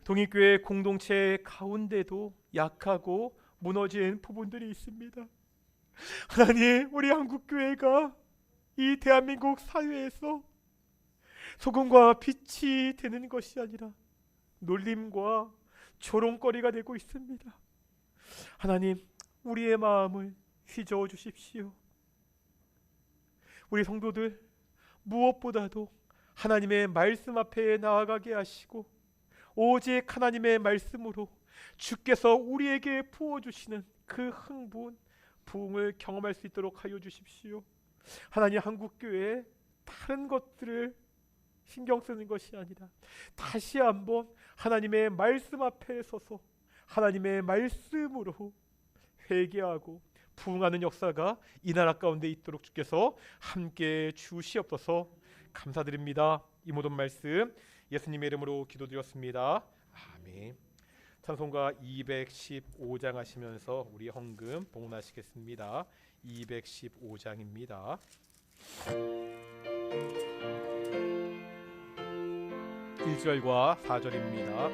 A: 동인교회 공동체 가운데도 약하고 무너진 부분들이 있습니다. 하나님, 우리 한국교회가 이 대한민국 사회에서 소금과 빛이 되는 것이 아니라 놀림과 조롱거리가 되고 있습니다. 하나님, 우리의 마음을 휘저어 주십시오. 우리 성도들 무엇보다도 하나님의 말씀 앞에 나아가게 하시고, 오직 하나님의 말씀으로 주께서 우리에게 부어주시는 그 흥분, 부흥을 경험할 수 있도록 하여 주십시오. 하나님, 한국교회에 다른 것들을 신경 쓰는 것이 아니라 다시 한번 하나님의 말씀 앞에 서서 하나님의 말씀으로 회개하고 부흥하는 역사가 이 나라 가운데 있도록 주께서 함께 주시옵소서. 감사드립니다. 이 모든 말씀 예수님의 이름으로 기도드렸습니다. 아멘. 찬송가 215장 하시면서 우리 헌금 봉헌하시겠습니다. 215장입니다. 1절과 4절입니다.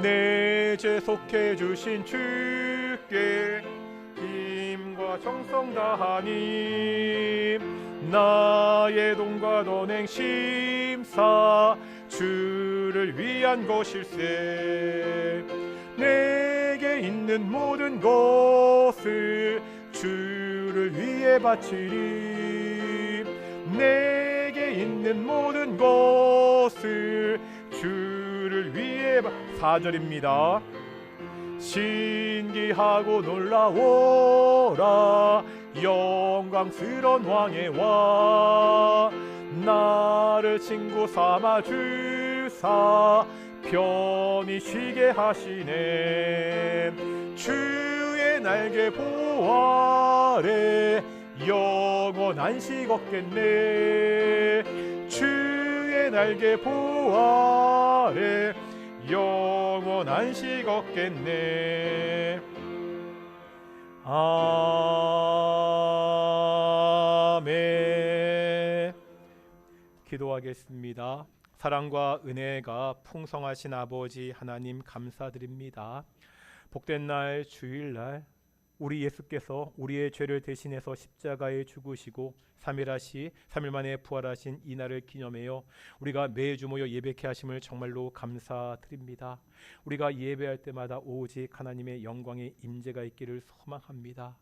A: 내 죄 속해 주신 주께 힘과 정성 다하니 나의 돈과 언행 심사 주를 위한 것일세. 내게 있는 모든 것을 주를 위해 바치리. 내게 있는 모든 것을 주를 위해 4절입니다. 신기하고 놀라워라 영광스런 왕의 왕. 나를 친구 삼아 주사 편히 쉬게 하시네. 주의 날개 보호 아래 영원한 식 얻겠네. 주의 날개 보호 아래 영원한 식 얻겠네. 아멘. 기도하겠습니다. 사랑과 은혜가 풍성하신 아버지 하나님 감사드립니다. 복된 날 주일날 우리 예수께서 우리의 죄를 대신해서 십자가에 죽으시고 3일 만에 부활하신 이 날을 기념하여 우리가 매주 모여 예배케 하심을 정말로 감사드립니다. 우리가 예배할 때마다 오직 하나님의 영광의 임재가 있기를 소망합니다.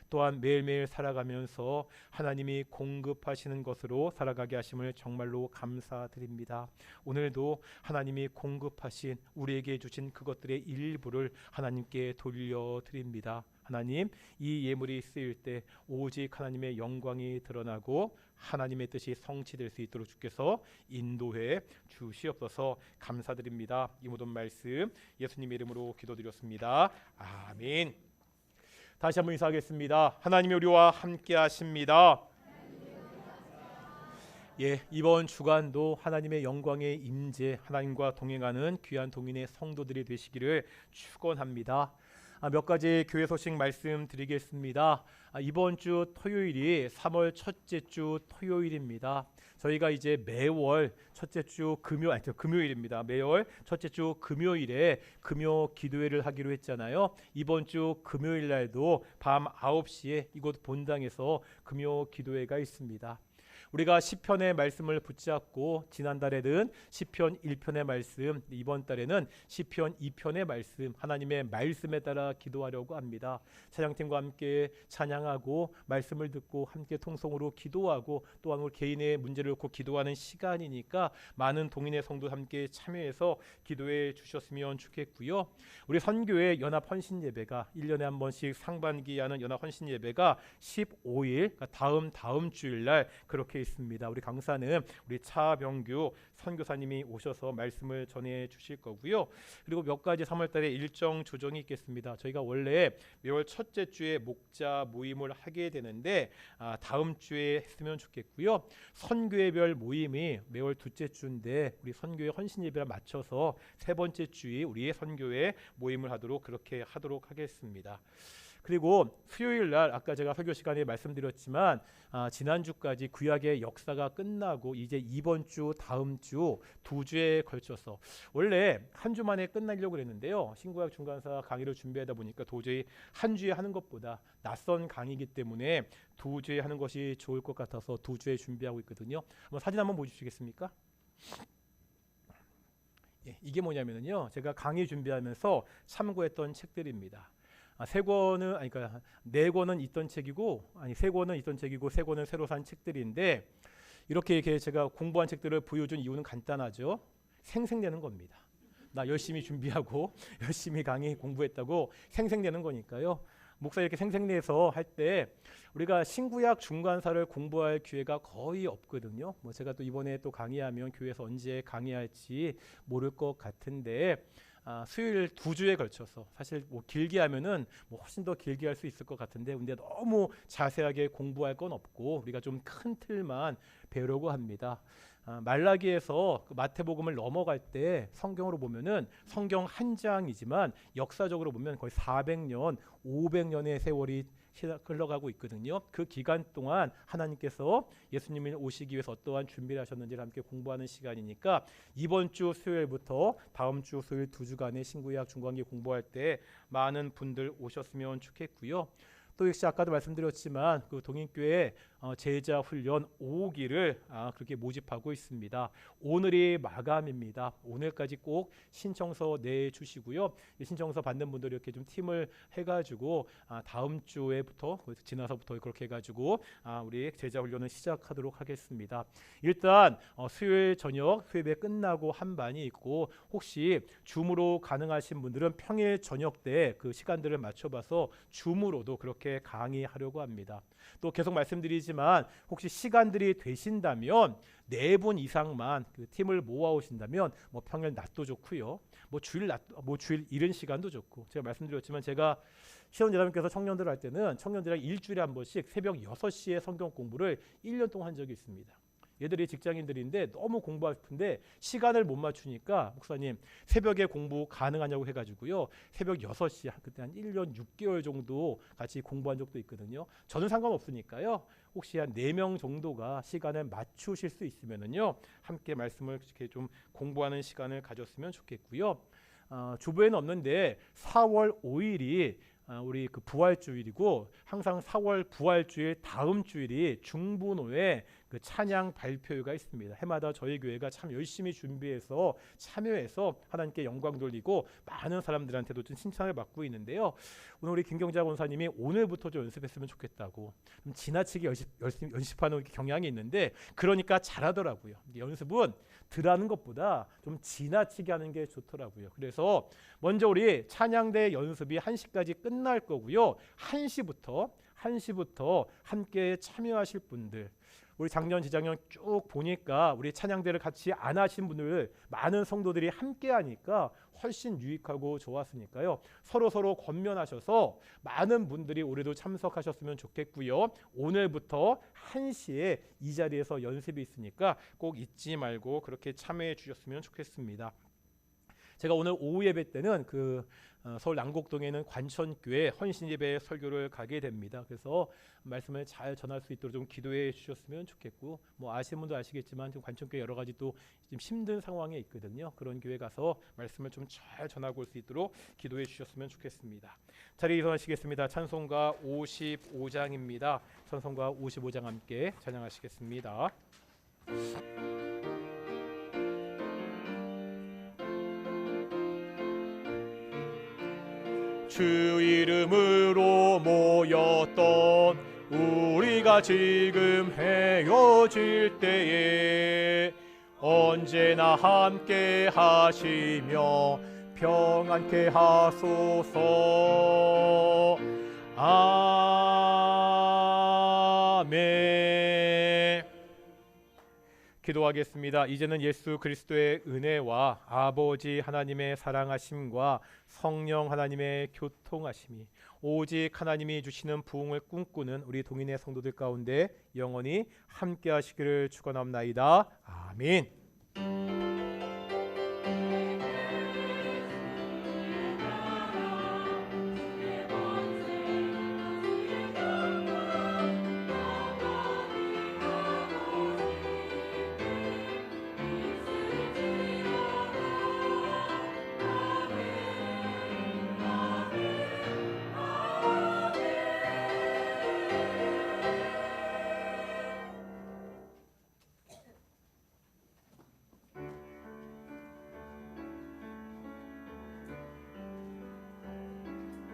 A: 또한 매일매일 살아가면서 하나님이 공급하시는 것으로 살아가게 하심을 정말로 감사드립니다. 오늘도 하나님이 공급하신 우리에게 주신 그것들의 일부를 하나님께 돌려드립니다. 하나님, 이 예물이 쓰일 때 오직 하나님의 영광이 드러나고 하나님의 뜻이 성취될 수 있도록 주께서 인도해 주시옵소서. 감사드립니다. 이 모든 말씀 예수님 이름으로 기도드렸습니다. 아멘. 다시 한번 인사하겠습니다. 하나님이 우리와 함께 하십니다. 이번 주간도 하나님의 영광의 임재, 하나님과 동행하는 귀한 동인의 성도들이 되시기를 축원합니다. 몇 가지 교회 소식 말씀드리겠습니다. 이번 주 토요일이 3월 첫째 주 토요일입니다. 저희가 이제 매월 첫째 주 금요일입니다. 매월 첫째 주 금요일에 금요 기도회를 하기로 했잖아요. 이번 주 금요일 날도 밤 9시에 이곳 본당에서 금요 기도회가 있습니다. 우리가 시편의 말씀을 붙잡고 지난달에는 시편 1편의 말씀, 이번 달에는 시편 2편의 말씀, 하나님의 말씀에 따라 기도하려고 합니다. 찬양팀과 함께 찬양하고 말씀을 듣고 함께 통성으로 기도하고 또한 우리 개인의 문제를 놓고 기도하는 시간이니까 많은 동인의 성도 함께 참여해서 기도해 주셨으면 좋겠고요. 우리 선교회 연합 헌신 예배가 1년에 한 번씩 상반기에 하는 연합 헌신 예배가 15일, 그러니까 다음 주일 날 그렇게 있습니다. 우리 강사는 우리 차병규 선교사님이 오셔서 말씀을 전해 주실 거고요. 그리고 몇 가지 3월달에 일정 조정이 있겠습니다. 저희가 원래 매월 첫째 주에 목자 모임을 하게 되는데 다음 주에 했으면 좋겠고요. 선교회별 모임이 매월 둘째 주인데 우리 선교회 헌신 예배를 맞춰서 세 번째 주에 우리의 선교회 모임을 그렇게 하도록 하겠습니다. 그리고 수요일 날 아까 제가 설교 시간에 말씀드렸지만 지난주까지 구약의 역사가 끝나고 이제 이번 주 다음 주 두 주에 걸쳐서 원래 한 주 만에 끝나려고 그랬는데요. 신구약 중간사 강의를 준비하다 보니까 도저히 한 주에 하는 것보다 낯선 강의이기 때문에 두 주에 하는 것이 좋을 것 같아서 두 주에 준비하고 있거든요. 한번 사진 한번 보여주시겠습니까? 이게 뭐냐면요. 제가 강의 준비하면서 참고했던 책들입니다. 네 권은 있던 책이고 세 권은 새로 산 책들인데 이렇게 제가 공부한 책들을 보여준 이유는 간단하죠. 생생내는 겁니다. 나 열심히 준비하고 열심히 강의 공부했다고 생생내는 거니까요. 목사 이렇게 생생내서 할 때 우리가 신구약 중간사를 공부할 기회가 거의 없거든요. 제가 또 이번에 또 강의하면 교회에서 언제 강의할지 모를 것 같은데 수요일 두 주에 걸쳐서 사실 길게 하면은 훨씬 더 길게 할 수 있을 것 같은데 근데 너무 자세하게 공부할 건 없고 우리가 좀 큰 틀만 배우려고 합니다. 말라기에서 마태복음을 넘어갈 때 성경으로 보면은 성경 한 장이지만 역사적으로 보면 거의 400년, 500년의 세월이 흘러가고 있거든요. 그 기간 동안 하나님께서 예수님이 오시기 위해서 어떠한 준비를 하셨는지를 함께 공부하는 시간이니까 이번 주 수요일부터 다음 주 수요일 두 주간의 신구약 중간기 공부할 때 많은 분들 오셨으면 좋겠고요. 또 역시 아까도 말씀드렸지만 그 동인교회 제자 훈련 5기를 그렇게 모집하고 있습니다. 오늘이 마감입니다. 오늘까지 꼭 신청서 내주시고요. 신청서 받는 분들 이렇게 좀 팀을 해가지고 다음 주에부터 지나서부터 그렇게 해가지고 우리 제자 훈련을 시작하도록 하겠습니다. 일단 수요일 저녁 수요예배 끝나고 한 반이 있고 혹시 줌으로 가능하신 분들은 평일 저녁 때 그 시간들을 맞춰봐서 줌으로도 그렇게 그렇게 강의하려고 합니다. 또 계속 말씀드리지만 혹시 시간들이 되신다면 4분 이상만 그 팀을 모아 오신다면 뭐 평일 낮도 좋고요. 뭐 주일 이른 시간도 좋고, 제가 말씀드렸지만 제가 시원재단님께서 청년들 할 때는 청년들이랑 일주일에 한 번씩 새벽 6시에 성경 공부를 1년 동안 한 적이 있습니다. 얘들이 직장인들인데 너무 공부하고 싶은데 시간을 못 맞추니까 목사님 새벽에 공부 가능하냐고 해가지고요. 새벽 6시 그때 한 1년 6개월 정도 같이 공부한 적도 있거든요. 저는 상관없으니까요. 혹시 한 4명 정도가 시간을 맞추실 수 있으면은요. 함께 말씀을 이렇게 좀 공부하는 시간을 가졌으면 좋겠고요. 주부에는 없는데 4월 5일이 우리 그 부활주일이고 항상 4월 부활주일 다음 주일이 중부노회 그 찬양 발표회가 있습니다. 해마다 저희 교회가 참 열심히 준비해서 참여해서 하나님께 영광 돌리고 많은 사람들한테도 좀 칭찬을 받고 있는데요. 오늘 우리 김경자 권사님이 오늘부터 좀 연습했으면 좋겠다고 좀 지나치게 열심히 연습하는 경향이 있는데 그러니까 잘하더라고요. 연습은 덜하는 것보다 좀 지나치게 하는 게 좋더라고요. 그래서 먼저 우리 찬양대 연습이 1시까지 끝날 거고요. 1시부터 함께 참여하실 분들, 우리 작년 재작년 쭉 보니까 우리 찬양대를 같이 안 하신 분들 많은 성도들이 함께 하니까 훨씬 유익하고 좋았으니까요. 서로 권면하셔서 많은 분들이 올해도 참석하셨으면 좋겠고요. 오늘부터 1시에 이 자리에서 연습이 있으니까 꼭 잊지 말고 그렇게 참여해 주셨으면 좋겠습니다. 제가 오늘 오후 예배 때는 서울 남곡동에 있는 관천교회 헌신예배 설교를 가게 됩니다. 그래서 말씀을 잘 전할 수 있도록 좀 기도해 주셨으면 좋겠고, 뭐 아시는 분도 아시겠지만 지금 관천교회 여러 가지 또 좀 힘든 상황에 있거든요. 그런 교회 가서 말씀을 좀 잘 전하고 올 수 있도록 기도해 주셨으면 좋겠습니다. 자리에 일어나시겠습니다. 찬송가 55장입니다. 찬송가 55장 함께 찬양하시겠습니다. 주 이름으로 모였던 우리가 지금 헤어질 때에 언제나 함께 하시며 평안케 하소서. 아멘. 기도하겠습니다. 이제는 예수 그리스도의 은혜와 아버지 하나님의 사랑하심과 성령 하나님의 교통하심이 오직 하나님이 주시는 부흥을 꿈꾸는 우리 동인의 성도들 가운데 영원히 함께 하시기를 축원합니다. 아멘.